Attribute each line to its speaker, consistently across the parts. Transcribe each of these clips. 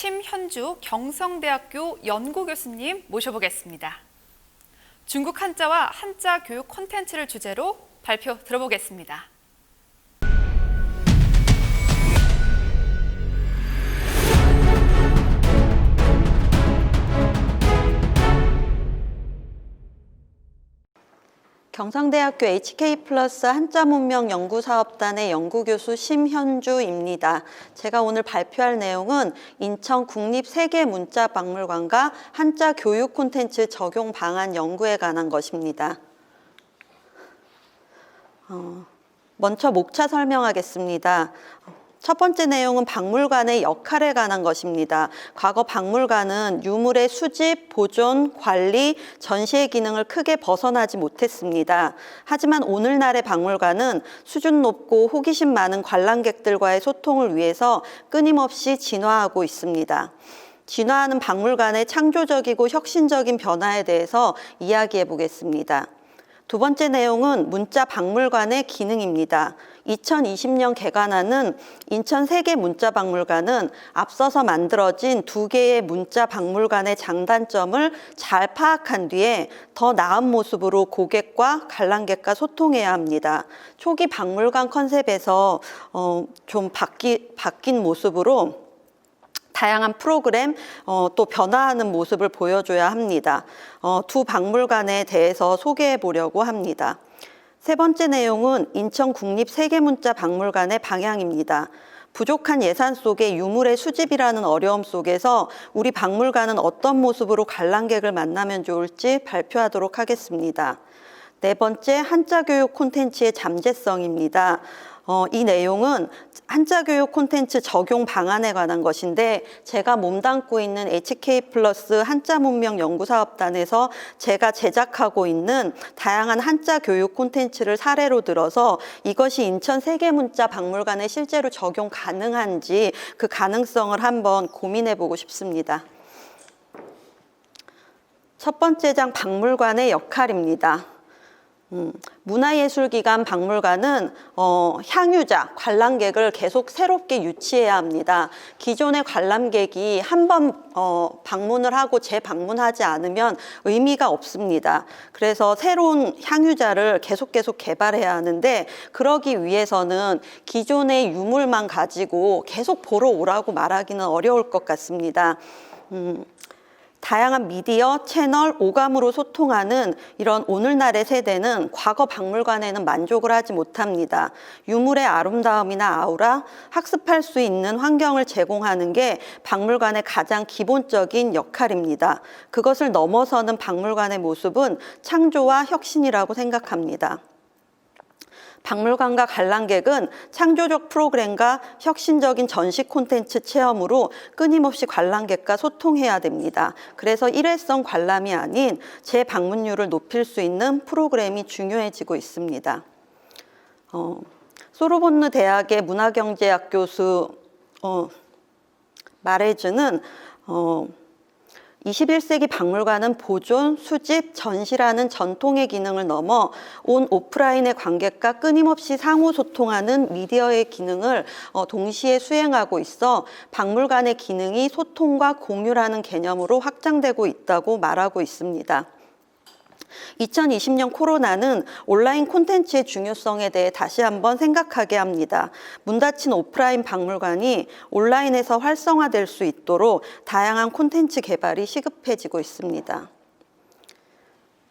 Speaker 1: 심현주 경성대학교 연구교수님 모셔보겠습니다. 중국 한자와 한자 교육 콘텐츠를 주제로 발표 들어보겠습니다.
Speaker 2: 경상대학교 HK+ 한자문명연구사업단의 연구교수 심현주입니다. 제가 오늘 발표할 내용은 인천 국립세계문자박물관과 한자 교육 콘텐츠 적용 방안 연구에 관한 것입니다. 먼저 목차 설명하겠습니다. 첫 번째 내용은 박물관의 역할에 관한 것입니다. 과거 박물관은 유물의 수집, 보존, 관리, 전시의 기능을 크게 벗어나지 못했습니다. 하지만 오늘날의 박물관은 수준 높고 호기심 많은 관람객들과의 소통을 위해서 끊임없이 진화하고 있습니다. 진화하는 박물관의 창조적이고 혁신적인 변화에 대해서 이야기해 보겠습니다. 두 번째 내용은 문자박물관의 기능입니다. 2020년 개관하는 인천세계문자박물관은 앞서서 만들어진 2개의 문자박물관의 장단점을 잘 파악한 뒤에 더 나은 모습으로 고객과 관람객과 소통해야 합니다. 초기 박물관 컨셉에서 좀 바뀐 모습으로 다양한 프로그램, 또 변화하는 모습을 보여줘야 합니다. 두 박물관에 대해서 소개해 보려고 합니다. 세 번째 내용은 인천국립세계문자박물관의 방향입니다. 부족한 예산 속에 유물의 수집이라는 어려움 속에서 우리 박물관은 어떤 모습으로 관람객을 만나면 좋을지 발표하도록 하겠습니다. 네 번째, 한자교육 콘텐츠의 잠재성입니다. 이 내용은 한자교육 콘텐츠 적용 방안에 관한 것인데 제가 몸담고 있는 HK+ 한자문명연구사업단에서 제가 제작하고 있는 다양한 한자 교육 콘텐츠를 사례로 들어서 이것이 인천세계문자박물관에 실제로 적용 가능한지 그 가능성을 한번 고민해 보고 싶습니다. 첫 번째 장 박물관의 역할입니다. 문화예술기관 박물관은 향유자, 관람객을 계속 새롭게 유치해야 합니다. 기존의 관람객이 한 번 방문을 하고 재방문하지 않으면 의미가 없습니다. 그래서 새로운 향유자를 계속 개발해야 하는데 그러기 위해서는 기존의 유물만 가지고 계속 보러 오라고 말하기는 어려울 것 같습니다. 다양한 미디어, 채널, 오감으로 소통하는 이런 오늘날의 세대는 과거 박물관에는 만족을 하지 못합니다. 유물의 아름다움이나 아우라, 학습할 수 있는 환경을 제공하는 게 박물관의 가장 기본적인 역할입니다. 그것을 넘어서는 박물관의 모습은 창조와 혁신이라고 생각합니다. 박물관과 관람객은 창조적 프로그램과 혁신적인 전시 콘텐츠 체험으로 끊임없이 관람객과 소통해야 됩니다. 그래서 일회성 관람이 아닌 재방문율을 높일 수 있는 프로그램이 중요해지고 있습니다. 소르본느 대학의 문화경제학 교수 마레즈는 21세기 박물관은 보존, 수집, 전시라는 전통의 기능을 넘어 온 오프라인의 관객과 끊임없이 상호소통하는 미디어의 기능을 동시에 수행하고 있어 박물관의 기능이 소통과 공유라는 개념으로 확장되고 있다고 말하고 있습니다. 2020년 코로나는 온라인 콘텐츠의 중요성에 대해 다시 한번 생각하게 합니다. 문 닫힌 오프라인 박물관이 온라인에서 활성화될 수 있도록 다양한 콘텐츠 개발이 시급해지고 있습니다.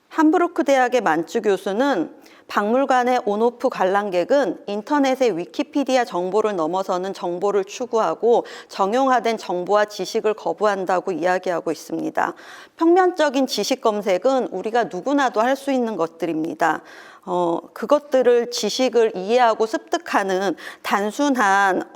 Speaker 2: 함부르크 대학의 만츠 교수는 박물관의 온오프 관람객은 인터넷의 위키피디아 정보를 넘어서는 정보를 추구하고 정형화된 정보와 지식을 거부한다고 이야기하고 있습니다. 평면적인 지식 검색은 우리가 누구나도 할 수 있는 것들입니다. 그것들을 지식을 이해하고 습득하는 단순한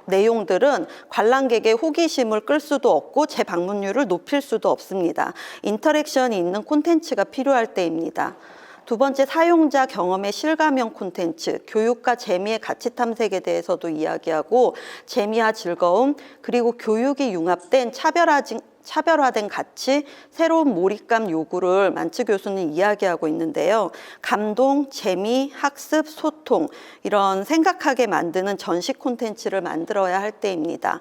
Speaker 2: 내용들은 관람객의 호기심을 끌 수도 없고 재방문율을 높일 수도 없습니다. 인터랙션이 있는 콘텐츠가 필요할 때입니다. 두 번째, 사용자 경험의 실감형 콘텐츠, 교육과 재미의 가치 탐색에 대해서도 이야기하고 재미와 즐거움, 그리고 교육이 융합된 차별화된 가치, 새로운 몰입감 요구를 만츠 교수는 이야기하고 있는데요. 감동, 재미, 학습, 소통 이런 생각하게 만드는 전시 콘텐츠를 만들어야 할 때입니다.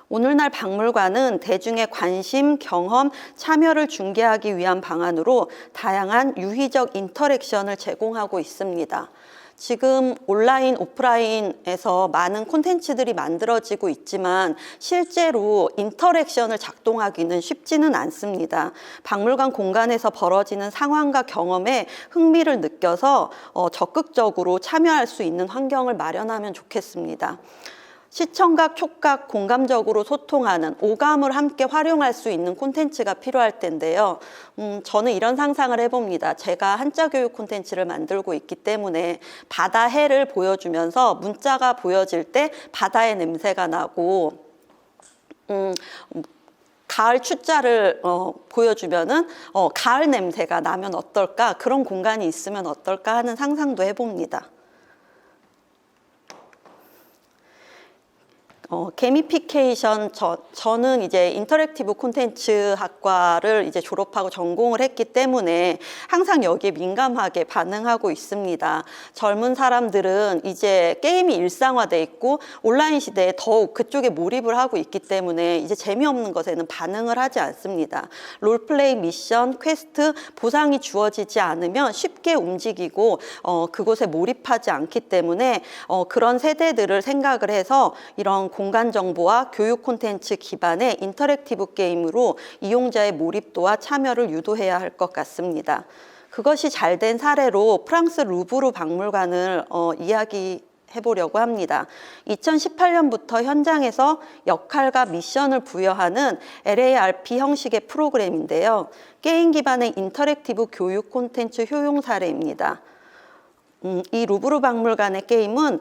Speaker 2: 오늘날 박물관은 대중의 관심, 경험, 참여를 중개하기 위한 방안으로 다양한 유희적 인터랙션을 제공하고 있습니다. 지금 온라인, 오프라인에서 많은 콘텐츠들이 만들어지고 있지만 실제로 인터랙션을 작동하기는 쉽지는 않습니다. 박물관 공간에서 벌어지는 상황과 경험에 흥미를 느껴서 적극적으로 참여할 수 있는 환경을 마련하면 좋겠습니다. 시청각, 촉각, 공감적으로 소통하는 오감을 함께 활용할 수 있는 콘텐츠가 필요할 텐데요. 저는 이런 상상을 해봅니다. 제가 한자 교육 콘텐츠를 만들고 있기 때문에 바다 해를 보여주면서 문자가 보여질 때 바다의 냄새가 나고 가을 추자를 보여주면은 가을 냄새가 나면 어떨까? 그런 공간이 있으면 어떨까 하는 상상도 해봅니다. 게미피케이션, 저는 이제 인터랙티브 콘텐츠 학과를 이제 졸업하고 전공을 했기 때문에 항상 여기에 민감하게 반응하고 있습니다. 젊은 사람들은 이제 게임이 일상화돼 있고 온라인 시대에 더욱 그쪽에 몰입을 하고 있기 때문에 이제 재미없는 것에는 반응을 하지 않습니다. 롤플레이 미션, 퀘스트, 보상이 주어지지 않으면 쉽게 움직이고 그곳에 몰입하지 않기 때문에 그런 세대들을 생각을 해서 이런 공간 정보와 교육 콘텐츠 기반의 인터랙티브 게임으로 이용자의 몰입도와 참여를 유도해야 할 것 같습니다. 그것이 잘된 사례로 프랑스 루브르 박물관을 이야기해 보려고 합니다. 2018년부터 현장에서 역할과 미션을 부여하는 LARP 형식의 프로그램인데요. 게임 기반의 인터랙티브 교육 콘텐츠 효용 사례입니다. 이 루브르 박물관의 게임은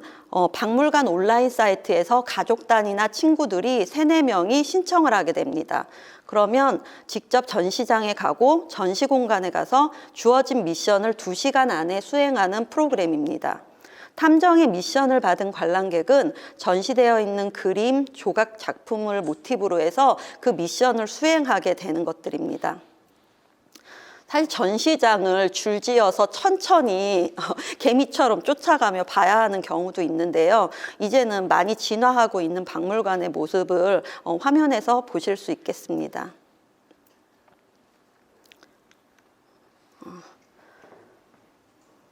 Speaker 2: 박물관 온라인 사이트에서 가족 단위나 친구들이 3, 4명이 신청을 하게 됩니다. 그러면 직접 전시장에 가고 전시 공간에 가서 주어진 미션을 2시간 안에 수행하는 프로그램입니다. 탐정의 미션을 받은 관람객은 전시되어 있는 그림, 조각 작품을 모티브로 해서 그 미션을 수행하게 되는 것들입니다. 사실 전시장을 줄지어서 천천히 개미처럼 쫓아가며 봐야 하는 경우도 있는데요. 이제는 많이 진화하고 있는 박물관의 모습을 화면에서 보실 수 있겠습니다.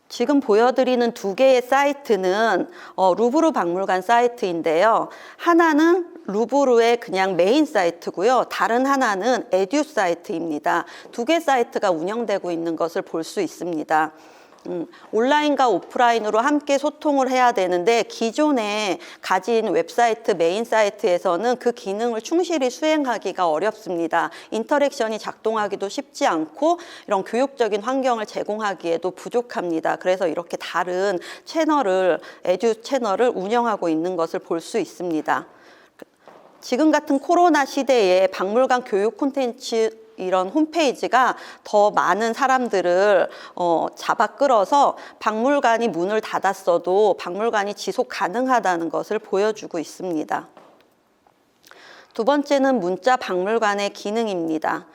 Speaker 2: 지금 보여드리는 2개의 사이트는 루브르 박물관 사이트인데요. 하나는 루브르의 그냥 메인 사이트고요. 다른 하나는 에듀 사이트입니다. 2개 사이트가 운영되고 있는 것을 볼 수 있습니다. 온라인과 오프라인으로 함께 소통을 해야 되는데 기존에 가진 웹사이트 메인 사이트에서는 그 기능을 충실히 수행하기가 어렵습니다. 인터랙션이 작동하기도 쉽지 않고 이런 교육적인 환경을 제공하기에도 부족합니다. 그래서 이렇게 다른 채널을, 에듀 채널을 운영하고 있는 것을 볼 수 있습니다. 지금 같은 코로나 시대에 박물관 교육 콘텐츠 이런 홈페이지가 더 많은 사람들을 잡아 끌어서 박물관이 문을 닫았어도 박물관이 지속 가능하다는 것을 보여주고 있습니다. 2번째는 문자 박물관의 기능입니다.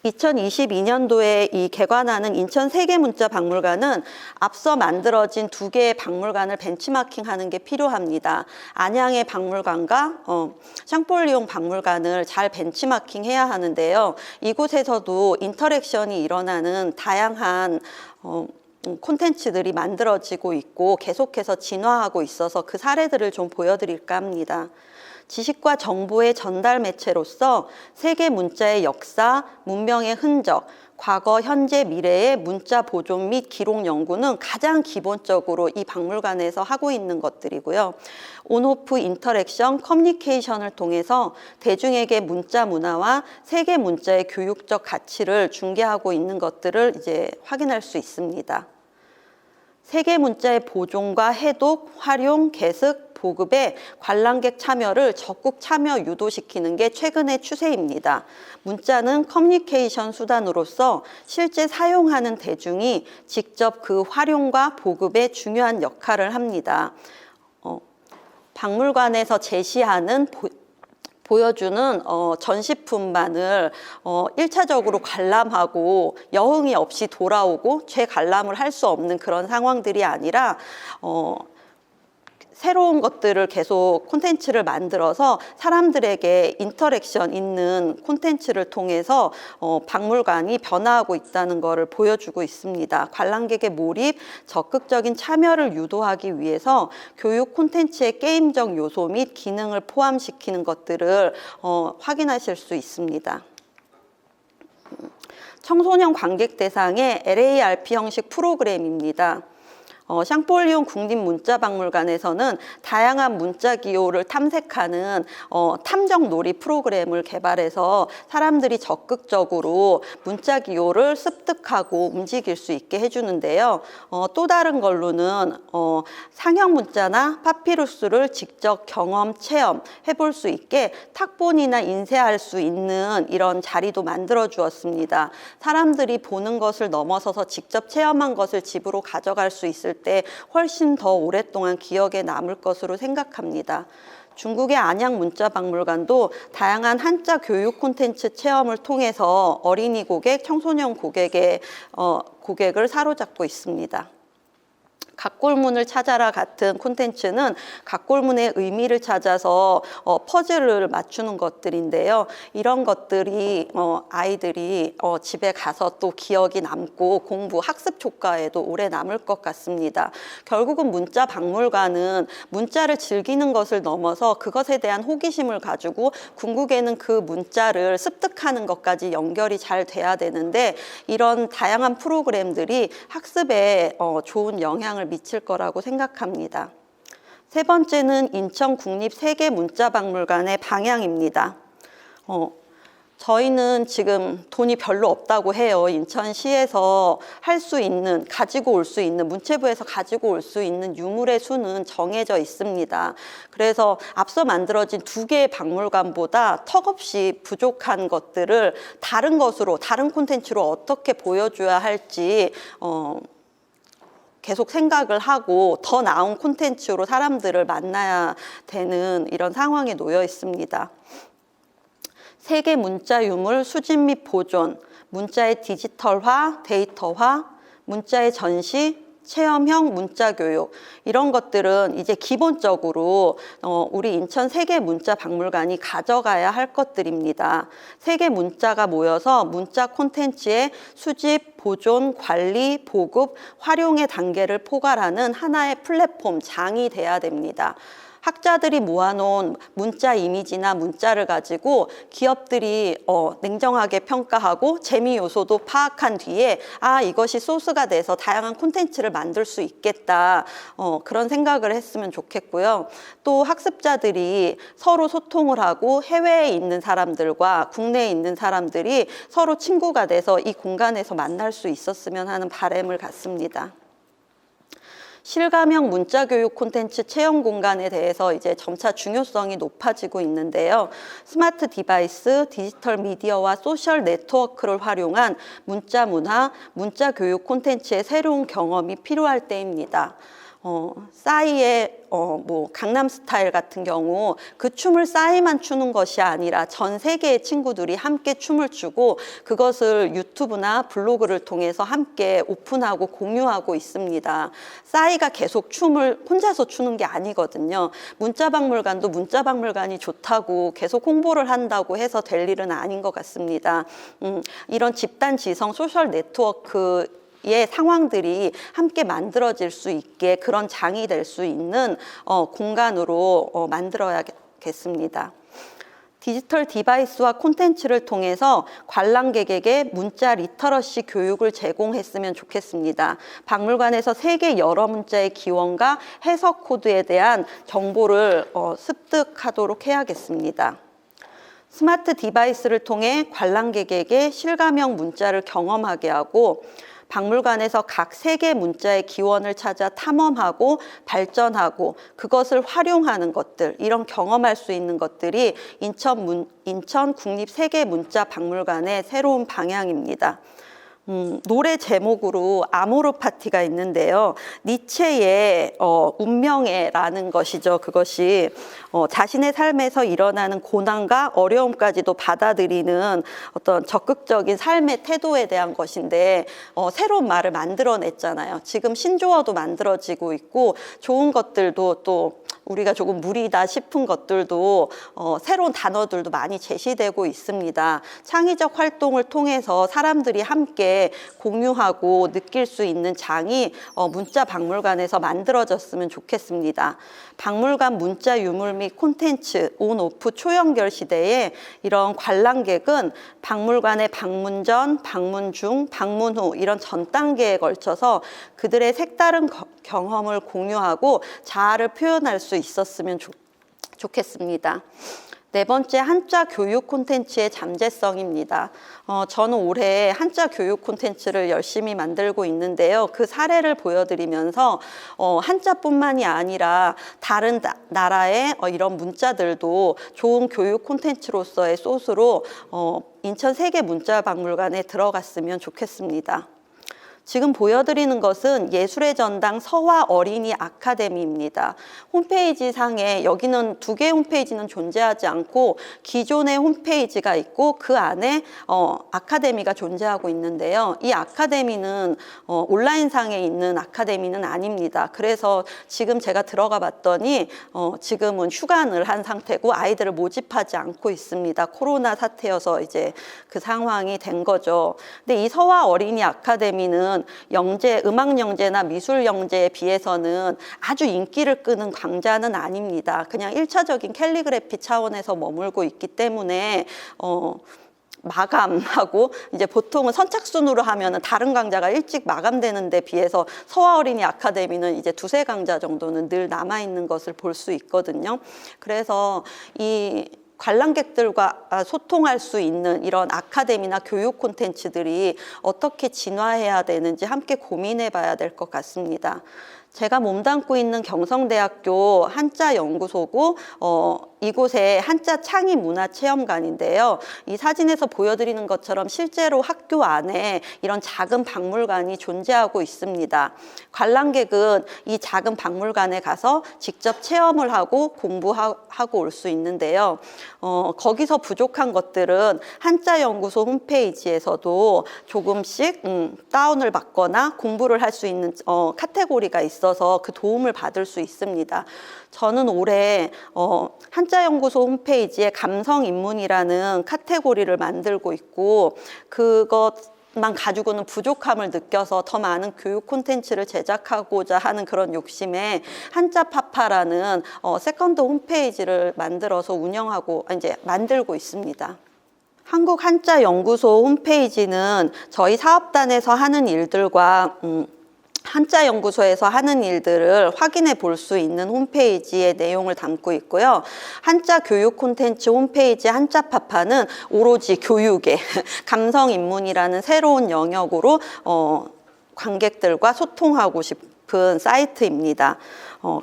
Speaker 2: 2022년도에 이 개관하는 인천 세계문자박물관은 앞서 만들어진 2개의 박물관을 벤치마킹하는 게 필요합니다. 안양의 박물관과 샹폴리옹 박물관을 잘 벤치마킹해야 하는데요. 이곳에서도 인터랙션이 일어나는 다양한 콘텐츠들이 만들어지고 있고 계속해서 진화하고 있어서 그 사례들을 좀 보여드릴까 합니다. 지식과 정보의 전달 매체로서 세계 문자의 역사, 문명의 흔적, 과거, 현재, 미래의 문자 보존 및 기록 연구는 가장 기본적으로 이 박물관에서 하고 있는 것들이고요. 온오프 인터랙션, 커뮤니케이션을 통해서 대중에게 문자 문화와 세계 문자의 교육적 가치를 중개하고 있는 것들을 이제 확인할 수 있습니다. 세계 문자의 보존과 해독, 활용, 개습, 보급에 관람객 참여를 적극 참여 유도시키는 게 최근의 추세입니다. 문자는 커뮤니케이션 수단으로서 실제 사용하는 대중이 직접 그 활용과 보급에 중요한 역할을 합니다. 박물관에서 제시하는 보여주는 전시품만을 1차적으로 관람하고 여흥이 없이 돌아오고 재관람을 할 수 없는 그런 상황들이 아니라 새로운 것들을 계속 콘텐츠를 만들어서 사람들에게 인터랙션 있는 콘텐츠를 통해서 박물관이 변화하고 있다는 것을 보여주고 있습니다. 관람객의 몰입, 적극적인 참여를 유도하기 위해서 교육 콘텐츠의 게임적 요소 및 기능을 포함시키는 것들을 확인하실 수 있습니다. 청소년 관객 대상의 LARP 형식 프로그램입니다. 샹폴리옹 국립문자박물관에서는 다양한 문자 기호를 탐색하는 탐정 놀이 프로그램을 개발해서 사람들이 적극적으로 문자 기호를 습득하고 움직일 수 있게 해주는데요. 또 다른 걸로는 상형 문자나 파피루스를 직접 경험, 체험 해볼 수 있게 탁본이나 인쇄할 수 있는 이런 자리도 만들어 주었습니다. 사람들이 보는 것을 넘어서서 직접 체험한 것을 집으로 가져갈 수 있을 때 훨씬 더 오랫동안 기억에 남을 것으로 생각합니다. 중국의 안양 문자박물관도 다양한 한자 교육 콘텐츠 체험을 통해서 어린이 고객, 청소년 고객을 사로잡고 있습니다. 각골문을 찾아라 같은 콘텐츠는 각골문의 의미를 찾아서 퍼즐을 맞추는 것들인데요. 이런 것들이 아이들이 집에 가서 또 기억이 남고 공부, 학습 효과에도 오래 남을 것 같습니다. 결국은 문자 박물관은 문자를 즐기는 것을 넘어서 그것에 대한 호기심을 가지고 궁극에는 그 문자를 습득하는 것까지 연결이 잘 돼야 되는데 이런 다양한 프로그램들이 학습에 좋은 영향을 미칠 거라고 생각합니다. 세 번째는 인천국립세계문자박물관의 방향입니다. 저희는 지금 돈이 별로 없다고 해요. 인천시에서 할 수 있는, 가지고 올 수 있는, 문체부에서 가지고 올 수 있는 유물의 수는 정해져 있습니다. 그래서 앞서 만들어진 2개의 박물관보다 턱없이 부족한 것들을 다른 것으로, 다른 콘텐츠로 어떻게 보여줘야 할지 계속 생각을 하고 더 나은 콘텐츠로 사람들을 만나야 되는 이런 상황에 놓여 있습니다. 세계 문자 유물 수집 및 보존, 문자의 디지털화, 데이터화, 문자의 전시, 체험형 문자 교육 이런 것들은 이제 기본적으로 우리 인천 세계문자박물관이 가져가야 할 것들입니다. 세계 문자가 모여서 문자 콘텐츠의 수집, 보존, 관리, 보급, 활용의 단계를 포괄하는 하나의 플랫폼, 장이 돼야 됩니다. 학자들이 모아놓은 문자 이미지나 문자를 가지고 기업들이 냉정하게 평가하고 재미 요소도 파악한 뒤에 이것이 소스가 돼서 다양한 콘텐츠를 만들 수 있겠다 그런 생각을 했으면 좋겠고요. 또 학습자들이 서로 소통을 하고 해외에 있는 사람들과 국내에 있는 사람들이 서로 친구가 돼서 이 공간에서 만날 수 있었으면 하는 바람을 갖습니다. 실감형 문자교육 콘텐츠 체험 공간에 대해서 이제 점차 중요성이 높아지고 있는데요. 스마트 디바이스, 디지털 미디어와 소셜 네트워크를 활용한 문자 문화, 문자 교육 콘텐츠의 새로운 경험이 필요할 때입니다. 싸이의 강남 스타일 같은 경우 그 춤을 싸이만 추는 것이 아니라 전 세계의 친구들이 함께 춤을 추고 그것을 유튜브나 블로그를 통해서 함께 오픈하고 공유하고 있습니다. 싸이가 계속 춤을 혼자서 추는 게 아니거든요. 문자박물관도 문자박물관이 좋다고 계속 홍보를 한다고 해서 될 일은 아닌 것 같습니다. 이런 집단 지성 소셜 네트워크 의 상황들이 함께 만들어질 수 있게 그런 장이 될 수 있는 공간으로 만들어야겠습니다. 디지털 디바이스와 콘텐츠를 통해서 관람객에게 문자 리터러시 교육을 제공했으면 좋겠습니다. 박물관에서 세계 여러 문자의 기원과 해석 코드에 대한 정보를 습득하도록 해야겠습니다. 스마트 디바이스를 통해 관람객에게 실감형 문자를 경험하게 하고 박물관에서 각 세계 문자의 기원을 찾아 탐험하고 발전하고 그것을 활용하는 것들, 이런 경험할 수 있는 것들이 인천 국립세계문자박물관의 새로운 방향입니다. 노래 제목으로 아모르 파티가 있는데요. 니체의 운명에라는 것이죠. 그것이 자신의 삶에서 일어나는 고난과 어려움까지도 받아들이는 어떤 적극적인 삶의 태도에 대한 것인데 새로운 말을 만들어냈잖아요. 지금 신조어도 만들어지고 있고 좋은 것들도 또 우리가 조금 무리다 싶은 것들도 새로운 단어들도 많이 제시되고 있습니다. 창의적 활동을 통해서 사람들이 함께 공유하고 느낄 수 있는 장이 문자 박물관에서 만들어졌으면 좋겠습니다. 박물관 문자 유물 및 콘텐츠 온오프 초연결 시대에 이런 관람객은 박물관에 방문 전, 방문 중, 방문 후 이런 전 단계에 걸쳐서 그들의 색다른 경험을 공유하고 자아를 표현할 수 있었으면 좋겠습니다. 네 번째, 한자 교육 콘텐츠의 잠재성입니다. 저는 올해 한자 교육 콘텐츠를 열심히 만들고 있는데요. 그 사례를 보여드리면서 한자뿐만이 아니라 다른 나라의 이런 문자들도 좋은 교육 콘텐츠로서의 소스로 인천 세계문자박물관에 들어갔으면 좋겠습니다. 지금 보여드리는 것은 예술의 전당 서화 어린이 아카데미입니다. 홈페이지 상에 여기는 두 개의 홈페이지는 존재하지 않고 기존의 홈페이지가 있고 그 안에 아카데미가 존재하고 있는데요. 이 아카데미는 온라인상에 있는 아카데미는 아닙니다. 그래서 지금 제가 들어가 봤더니 지금은 휴관을 한 상태고 아이들을 모집하지 않고 있습니다. 코로나 사태여서 이제 그 상황이 된 거죠. 근데 이 서화 어린이 아카데미는 영재, 음악 영재나 미술 영재에 비해서는 아주 인기를 끄는 강좌는 아닙니다. 그냥 1차적인 캘리그래피 차원에서 머물고 있기 때문에 마감하고 이제 보통은 선착순으로 하면은 다른 강좌가 일찍 마감되는 데 비해서 서화 어린이 아카데미는 이제 두세 강좌 정도는 늘 남아 있는 것을 볼 수 있거든요. 그래서 이 관람객들과 소통할 수 있는 이런 아카데미나 교육 콘텐츠들이 어떻게 진화해야 되는지 함께 고민해 봐야 될 것 같습니다. 제가 몸담고 있는 경성대학교 한자연구소고 이곳에 한자 창의 문화체험관인데요. 이 사진에서 보여드리는 것처럼 실제로 학교 안에 이런 작은 박물관이 존재하고 있습니다. 관람객은 이 작은 박물관에 가서 직접 체험을 하고 공부하고 올 수 있는데요. 거기서 부족한 것들은 한자연구소 홈페이지에서도 조금씩 다운을 받거나 공부를 할 수 있는 카테고리가 있어서 그 도움을 받을 수 있습니다. 저는 올해 한자연구소 홈페이지에 감성인문이라는 카테고리를 만들고 있고 그것만 가지고는 부족함을 느껴서 더 많은 교육 콘텐츠를 제작하고자 하는 그런 욕심에 한자파파라는 세컨드 홈페이지를 만들어서 운영하고 이제 만들고 있습니다. 한국한자연구소 홈페이지는 저희 사업단에서 하는 일들과 한자연구소에서 하는 일들을 확인해 볼 수 있는 홈페이지의 내용을 담고 있고요. 한자 교육 콘텐츠 홈페이지 한자파파는 오로지 교육의 감성인문이라는 새로운 영역으로 관객들과 소통하고 싶은 사이트입니다.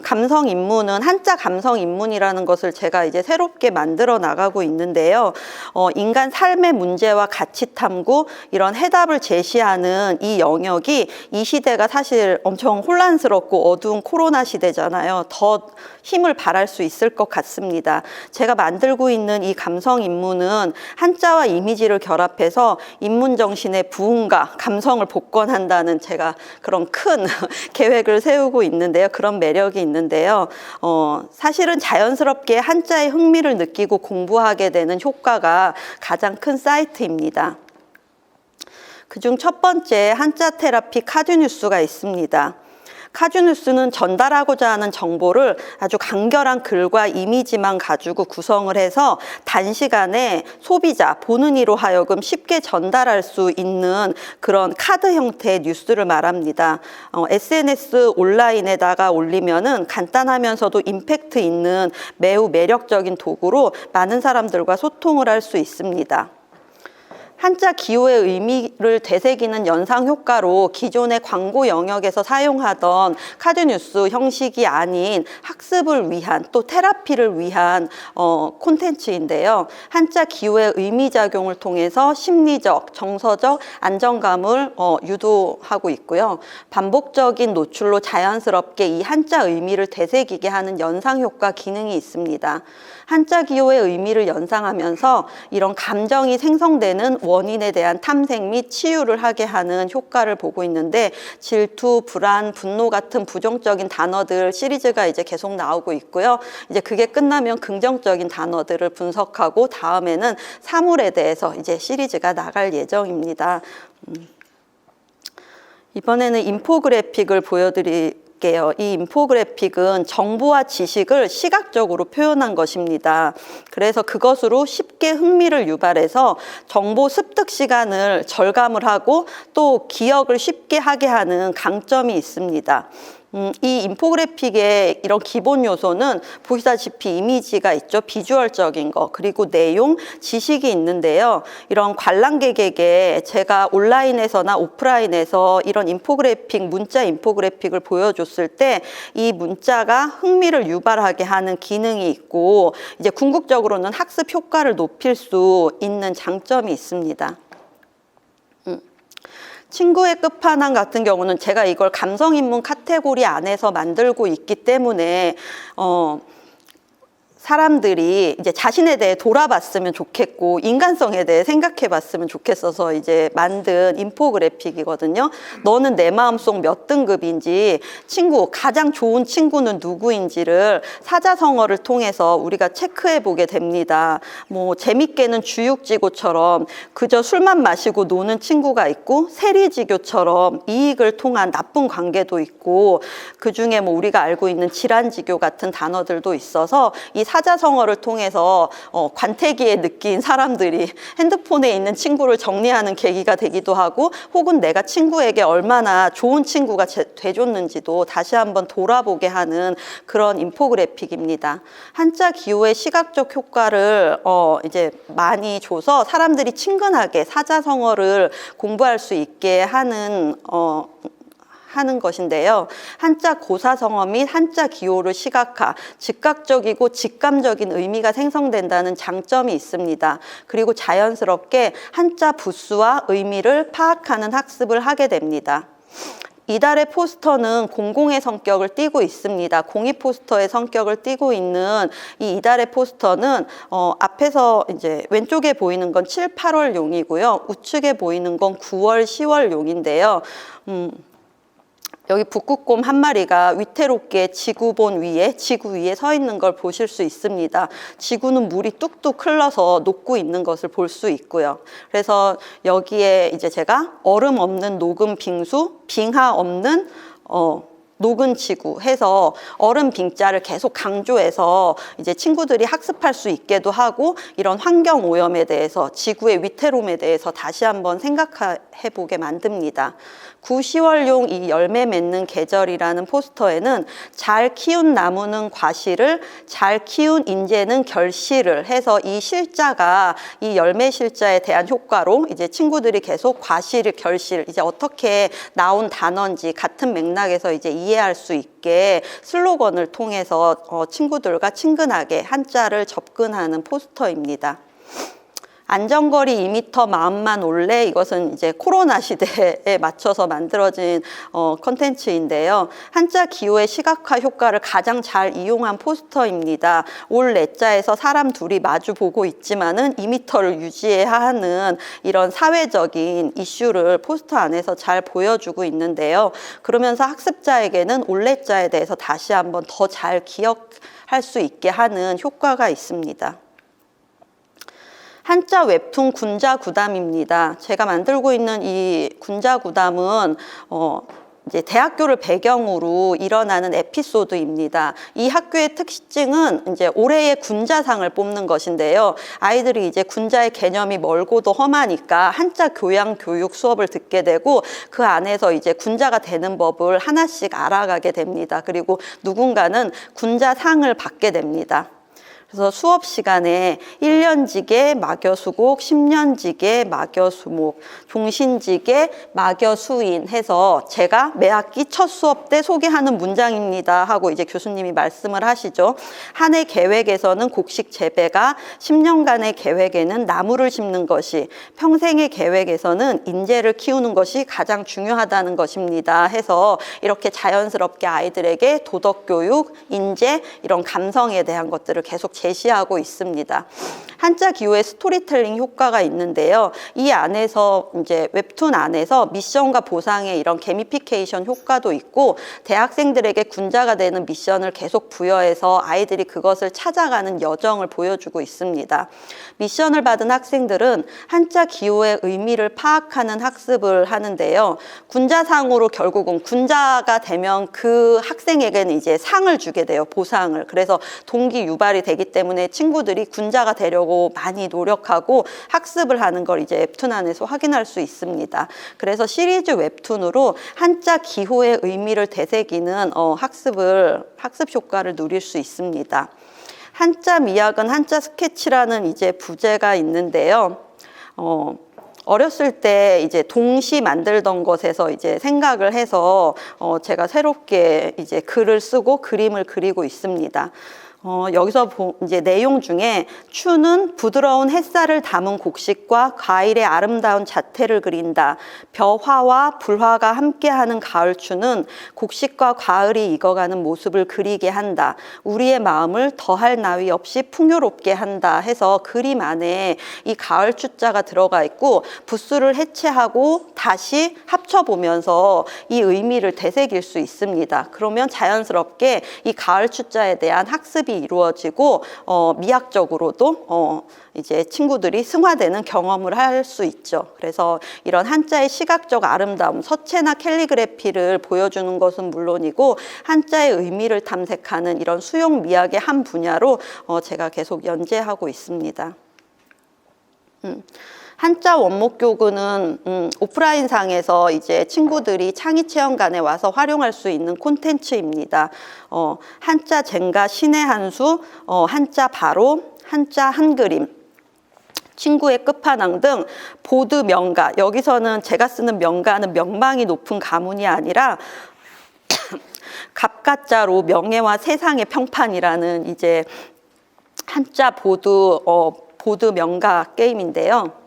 Speaker 2: 감성인문은 한자 감성인문이라는 것을 제가 이제 새롭게 만들어 나가고 있는데요. 인간 삶의 문제와 가치 탐구, 이런 해답을 제시하는 이 영역이 이 시대가 사실 엄청 혼란스럽고 어두운 코로나 시대잖아요. 더 힘을 발할 수 있을 것 같습니다. 제가 만들고 있는 이 감성인문은 한자와 이미지를 결합해서 인문 정신의 부흥과 감성을 복권한다는 제가 그런 큰 계획을 세우고 있는데요. 그런 매력이 있는데요. 사실은 자연스럽게 한자에 흥미를 느끼고 공부하게 되는 효과가 가장 큰 사이트입니다. 그중 첫 번째 한자 테라피 카드뉴스가 있습니다. 카드뉴스는 전달하고자 하는 정보를 아주 간결한 글과 이미지만 가지고 구성을 해서 단시간에 소비자, 보는 이로 하여금 쉽게 전달할 수 있는 그런 카드 형태의 뉴스를 말합니다. SNS 온라인에다가 올리면은 간단하면서도 임팩트 있는 매우 매력적인 도구로 많은 사람들과 소통을 할 수 있습니다. 한자 기호의 의미를 되새기는 연상 효과로 기존의 광고 영역에서 사용하던 카드뉴스 형식이 아닌 학습을 위한 또 테라피를 위한 콘텐츠인데요. 한자 기호의 의미작용을 통해서 심리적, 정서적 안정감을 유도하고 있고요. 반복적인 노출로 자연스럽게 이 한자 의미를 되새기게 하는 연상 효과 기능이 있습니다. 한자 기호의 의미를 연상하면서 이런 감정이 생성되는 원인에 대한 탐색 및 치유를 하게 하는 효과를 보고 있는데, 질투, 불안, 분노 같은 부정적인 단어들 시리즈가 이제 계속 나오고 있고요. 이제 그게 끝나면 긍정적인 단어들을 분석하고 다음에는 사물에 대해서 이제 시리즈가 나갈 예정입니다. 이번에는 인포그래픽을 보여드릴게요. 이 인포그래픽은 정보와 지식을 시각적으로 표현한 것입니다. 그래서 그것으로 쉽게 흥미를 유발해서 정보 습득 시간을 절감을 하고 또 기억을 쉽게 하게 하는 강점이 있습니다. 이 인포그래픽의 이런 기본 요소는 보시다시피 이미지가 있죠. 비주얼적인 거, 그리고 내용, 지식이 있는데요. 이런 관람객에게 제가 온라인에서나 오프라인에서 이런 인포그래픽, 문자 인포그래픽을 보여줬을 때 이 문자가 흥미를 유발하게 하는 기능이 있고, 이제 궁극적으로는 학습 효과를 높일 수 있는 장점이 있습니다. 친구의 끝판왕 같은 경우는 제가 이걸 감성인문 카테고리 안에서 만들고 있기 때문에 사람들이 이제 자신에 대해 돌아봤으면 좋겠고 인간성에 대해 생각해 봤으면 좋겠어서 이제 만든 인포그래픽이거든요. 너는 내 마음속 몇 등급인지, 친구, 가장 좋은 친구는 누구인지를 사자성어를 통해서 우리가 체크해 보게 됩니다. 뭐 재밌게는 주육지고처럼 그저 술만 마시고 노는 친구가 있고, 세리지교처럼 이익을 통한 나쁜 관계도 있고, 그중에 뭐 우리가 알고 있는 질환지교 같은 단어들도 있어서 이 사자성어를 통해서 관태기에 느낀 사람들이 핸드폰에 있는 친구를 정리하는 계기가 되기도 하고, 혹은 내가 친구에게 얼마나 좋은 친구가 돼줬는지도 다시 한번 돌아보게 하는 그런 인포그래픽입니다. 한자 기호의 시각적 효과를 이제 많이 줘서 사람들이 친근하게 사자성어를 공부할 수 있게 하는 것인데요. 한자 고사성어 및 한자 기호를 시각화, 즉각적이고 직감적인 의미가 생성된다는 장점이 있습니다. 그리고 자연스럽게 한자 부수와 의미를 파악하는 학습을 하게 됩니다. 이달의 포스터는 공공의 성격을 띠고 있습니다. 공익 포스터의 성격을 띠고 있는 이 이달의 포스터는 앞에서 이제 왼쪽에 보이는 건 7, 8월용이고요. 우측에 보이는 건 9월, 10월용인데요. 여기 북극곰 한 마리가 위태롭게 지구 위에 서 있는 걸 보실 수 있습니다. 지구는 물이 뚝뚝 흘러서 녹고 있는 것을 볼 수 있고요. 그래서 여기에 이제 제가 얼음 없는 녹은 빙수, 빙하 없는 녹은 지구 해서 얼음 빙자를 계속 강조해서 이제 친구들이 학습할 수 있게도 하고, 이런 환경 오염에 대해서, 지구의 위태로움에 대해서 다시 한번 생각해 보게 만듭니다. 9, 10월용 이 열매 맺는 계절이라는 포스터에는 잘 키운 나무는 과실을, 잘 키운 인재는 결실을 해서 이 실자가, 이 열매 실자에 대한 효과로 이제 친구들이 계속 과실, 결실, 이제 어떻게 나온 단어인지 같은 맥락에서 이제 이해할 수 있게 슬로건을 통해서 친구들과 친근하게 한자를 접근하는 포스터입니다. 안전거리 2m 마음만 올래, 이것은 이제 코로나 시대에 맞춰서 만들어진 컨텐츠인데요. 한자 기호의 시각화 효과를 가장 잘 이용한 포스터입니다. 올 내자에서 사람 둘이 마주 보고 있지만은 2m를 유지해야 하는 이런 사회적인 이슈를 포스터 안에서 잘 보여주고 있는데요. 그러면서 학습자에게는 올 내자에 대해서 다시 한번 더 잘 기억할 수 있게 하는 효과가 있습니다. 한자 웹툰 군자구담입니다. 제가 만들고 있는 이 군자구담은 이제 대학교를 배경으로 일어나는 에피소드입니다. 이 학교의 특징은 이제 올해의 군자상을 뽑는 것인데요. 아이들이 이제 군자의 개념이 멀고도 험하니까 한자 교양 교육 수업을 듣게 되고, 그 안에서 이제 군자가 되는 법을 하나씩 알아가게 됩니다. 그리고 누군가는 군자상을 받게 됩니다. 그래서 수업 시간에 1년직의 마겨수곡, 10년직의 마겨수목, 종신직의 마겨수인 해서 제가 매 학기 첫 수업 때 소개하는 문장입니다 하고 이제 교수님이 말씀을 하시죠. 한 해 계획에서는 곡식 재배가, 10년간의 계획에는 나무를 심는 것이, 평생의 계획에서는 인재를 키우는 것이 가장 중요하다는 것입니다 해서 이렇게 자연스럽게 아이들에게 도덕교육, 인재, 이런 감성에 대한 것들을 계속 제시하고 있습니다. 한자 기호의 스토리텔링 효과가 있는데요. 이 안에서 이제 웹툰 안에서 미션과 보상의 이런 게미피케이션 효과도 있고 대학생들에게 군자가 되는 미션을 계속 부여해서 아이들이 그것을 찾아가는 여정을 보여주고 있습니다. 미션을 받은 학생들은 한자 기호의 의미를 파악하는 학습을 하는데요. 군자상으로 결국은 군자가 되면 그 학생에게는 이제 상을 주게 돼요. 보상을. 그래서 동기 유발이 되기 때문에 친구들이 군자가 되려고 많이 노력하고 학습을 하는 걸 이제 웹툰 안에서 확인할 수 있습니다. 그래서 시리즈 웹툰으로 한자 기호의 의미를 되새기는 학습 효과를 누릴 수 있습니다. 한자 미학은 한자 스케치라는 이제 부제가 있는데요. 어렸을 때 이제 동시 만들던 것에서 이제 생각을 해서 제가 새롭게 이제 글을 쓰고 그림을 그리고 있습니다. 여기서 이제 내용 중에 추는 부드러운 햇살을 담은 곡식과 과일의 아름다운 자태를 그린다. 벼화와 불화가 함께하는 가을추는 곡식과 가을이 익어가는 모습을 그리게 한다. 우리의 마음을 더할 나위 없이 풍요롭게 한다 해서 그림 안에 이 가을추자가 들어가 있고 부수를 해체하고 다시 합쳐보면서 이 의미를 되새길 수 있습니다. 그러면 자연스럽게 이 가을추자에 대한 학습이 이루어지고 미학적으로도 이제 친구들이 승화되는 경험을 할 수 있죠. 그래서 이런 한자의 시각적 아름다움, 서체나 캘리그래피를 보여주는 것은 물론이고 한자의 의미를 탐색하는 이런 수용 미학의 한 분야로 제가 계속 연재하고 있습니다. 한자 원목교구는 오프라인상에서 이제 친구들이 창의체험관에 와서 활용할 수 있는 콘텐츠입니다. 한자 젠가 신의 한수, 한자 바로, 한자 한그림, 친구의 끝판왕 등 보드 명가, 여기서는 제가 쓰는 명가는 명망이 높은 가문이 아니라 갑가자로 명예와 세상의 평판이라는 이제 한자 보드 명가 게임인데요.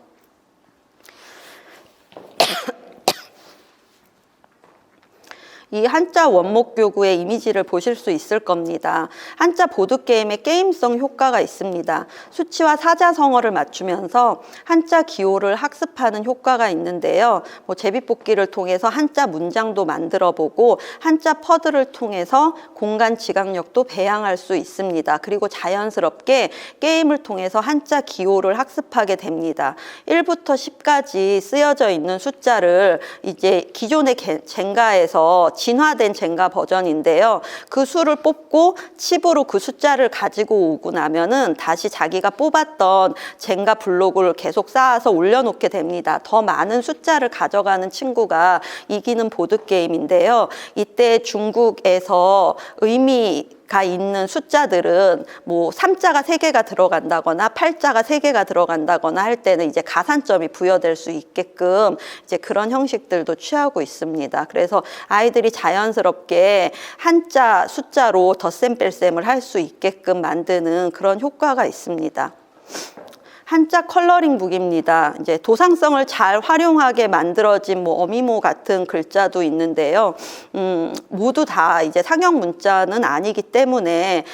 Speaker 2: 이 한자 원목교구의 이미지를 보실 수 있을 겁니다. 한자 보드게임에 게임성 효과가 있습니다. 수치와 사자성어를 맞추면서 한자 기호를 학습하는 효과가 있는데요. 제비뽑기를 통해서 한자 문장도 만들어보고 한자 퍼즐을 통해서 공간 지각력도 배양할 수 있습니다. 그리고 자연스럽게 게임을 통해서 한자 기호를 학습하게 됩니다. 1부터 10까지 쓰여져 있는 숫자를 이제 기존의 젠가에서 진화된 젠가 버전인데요. 그 수를 뽑고 칩으로 그 숫자를 가지고 오고 나면은 다시 자기가 뽑았던 젠가 블록을 계속 쌓아서 올려놓게 됩니다. 더 많은 숫자를 가져가는 친구가 이기는 보드게임인데요. 이때 중국에서 의미가 있는 숫자들은 뭐 3자가 3개가 들어간다거나 8자가 3개가 들어간다거나 할 때는 이제 가산점이 부여될 수 있게끔 이제 그런 형식들도 취하고 있습니다. 그래서 아이들이 자연스럽게 한자 숫자로 덧셈 뺄셈을 할 수 있게끔 만드는 그런 효과가 있습니다. 한자 컬러링 북입니다. 이제 도상성을 잘 활용하게 만들어진 어미모 같은 글자도 있는데요. 모두 다 이제 상형 문자는 아니기 때문에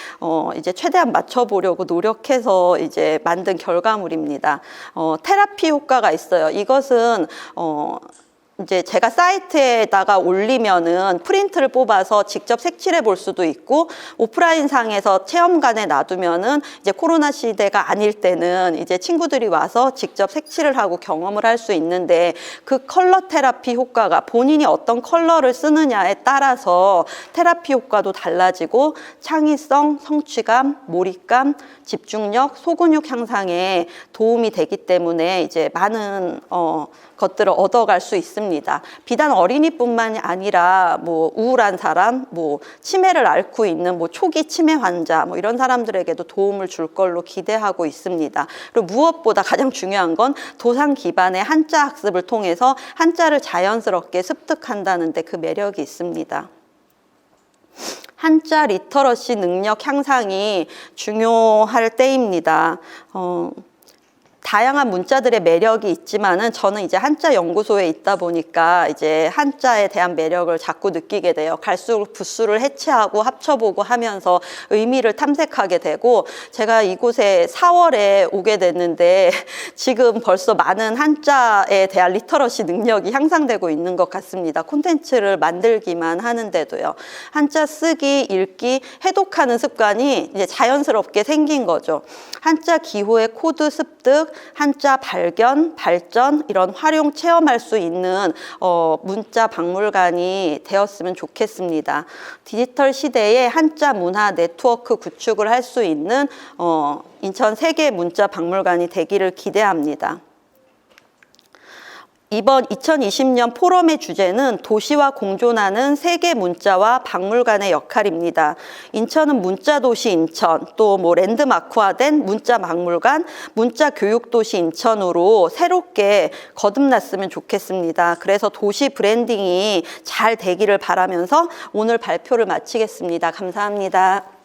Speaker 2: 이제 최대한 맞춰보려고 노력해서 이제 만든 결과물입니다. 테라피 효과가 있어요. 이것은 이제 제가 사이트에다가 올리면은 프린트를 뽑아서 직접 색칠해 볼 수도 있고 오프라인 상에서 체험관에 놔두면은 이제 코로나 시대가 아닐 때는 이제 친구들이 와서 직접 색칠을 하고 경험을 할 수 있는데 그 컬러 테라피 효과가 본인이 어떤 컬러를 쓰느냐에 따라서 테라피 효과도 달라지고 창의성, 성취감, 몰입감, 집중력, 소근육 향상에 도움이 되기 때문에 이제 많은 것들을 얻어갈 수 있습니다. 비단 어린이뿐만이 아니라 우울한 사람, 치매를 앓고 있는 초기 치매 환자 이런 사람들에게도 도움을 줄 걸로 기대하고 있습니다. 그리고 무엇보다 가장 중요한 건 도상 기반의 한자 학습을 통해서 한자를 자연스럽게 습득한다는 데 그 매력이 있습니다. 한자 리터러시 능력 향상이 중요할 때입니다. 다양한 문자들의 매력이 있지만은 저는 이제 한자 연구소에 있다 보니까 이제 한자에 대한 매력을 자꾸 느끼게 돼요. 갈수록 부수를 해체하고 합쳐보고 하면서 의미를 탐색하게 되고, 제가 이곳에 4월에 오게 됐는데 지금 벌써 많은 한자에 대한 리터러시 능력이 향상되고 있는 것 같습니다. 콘텐츠를 만들기만 하는데도요. 한자 쓰기, 읽기, 해독하는 습관이 이제 자연스럽게 생긴 거죠. 한자 기호의 코드 습득, 한자 발견, 발전, 이런 활용 체험할 수 있는 문자 박물관이 되었으면 좋겠습니다. 디지털 시대에 한자 문화 네트워크 구축을 할 수 있는 인천 세계 문자 박물관이 되기를 기대합니다. 이번 2020년 포럼의 주제는 도시와 공존하는 세계 문자와 박물관의 역할입니다. 인천은 문자도시 인천, 또 랜드마크화된 문자 박물관, 문자 교육도시 인천으로 새롭게 거듭났으면 좋겠습니다. 그래서 도시 브랜딩이 잘 되기를 바라면서 오늘 발표를 마치겠습니다. 감사합니다.